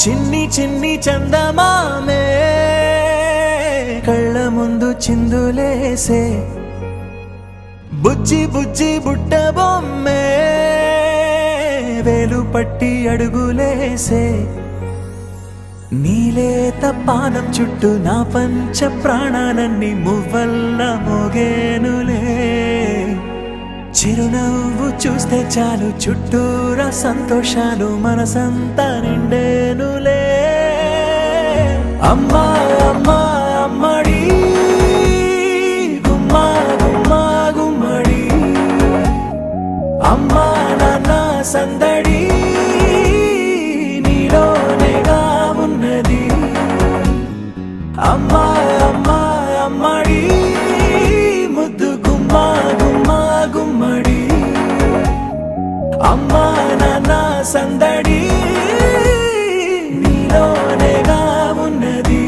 చిన్ని చిన్ని చందమామే కళ్ళ ముందు చిందులేసే బుజ్జి బుజ్జి బుట్ట బొమ్మే వేలు పట్టి అడుగులేసే నీలేత పానం చుట్టూ నా పంచ ప్రాణాలన్నీ మువ్వల్ల మోగేనులే చిరునవ్వు చూస్తే చాలు చుట్టూరా సంతోషాలు మనసంతా నిండేనులే అమ్మా అమ్మా అమ్మడి గుమ్మా గుమ్మా గుమ్మడి అమ్మా నాన్న సందడి నీలోనేగా ఉన్నది అమ్మా అమ్మా అమ్మడి ముద్దు గుమ్మా గుమ్మా గుమ్మడి అమ్మా నాన్న సందడి నీలోనేగా ఉన్నది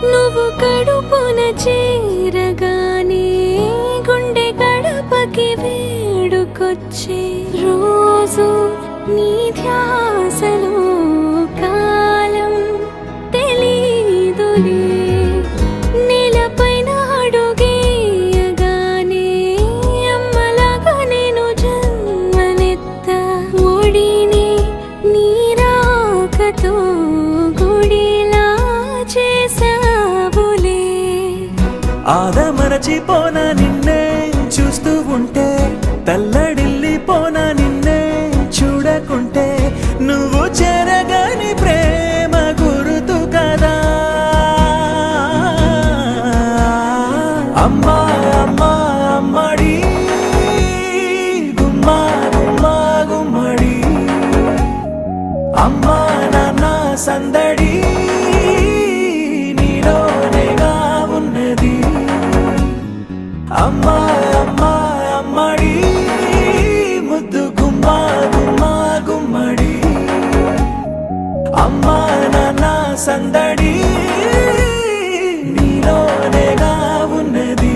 నువ్వు కడుపున చేరగానే గుండె గడపకి వేడుకొచ్చే రోజు నీ ధ్యాసలో కాలం తెలీదులే నేలపైన అడుగేయగానే అమ్మలాగా నేను జన్మనెత్త ఒడిని నీ రాకతో గుడిలా చేసావులే ఆదమరచిపోనా నిన్నే చూస్తూ ఉంటే తల్లడిల్లిపోనా నిన్నే చూడకుంటే నువ్వు చెరగని ప్రేమ గురుతు కదా అమ్మా అమ్మా అమ్మడి గుమ్మా గుమ్మా గుమ్మడి అమ్మా నాన్న సందడి నీలోనేగా ఉన్నది అమ్మా అమ్మా అమ్మడి ముద్దు గుమ్మా గుమ్మా గుమ్మడి అమ్మా నాన్న సందడి నీలోనేగా ఉన్నది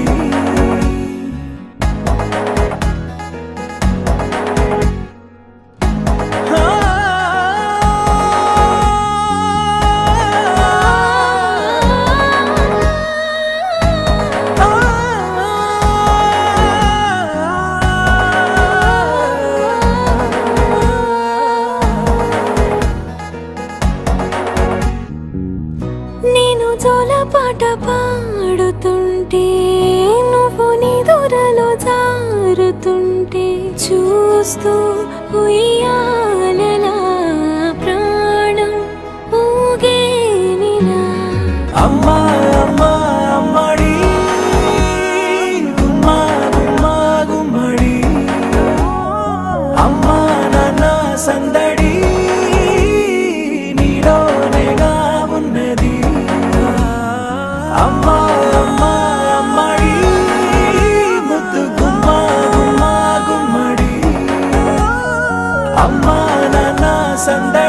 నేను జోలపాట పాడుతుంటే నువ్వు నిదురలో జారుతుంటే చూస్తూ ఉయ్యాలలా ప్రాణం ఊగేనిలా అమ్మా అమ్మా అమ్మడి గుమ్మా గుమ్మా గుమ్మడి అమ్మా నాన్న సందడి నీలోనేగా ఉన్నది అమ్మా అమ్మా అమ్మడి ముద్దు గుమ్మా గుమ్మా గుమ్మడి అమ్మా నాన్న సందడి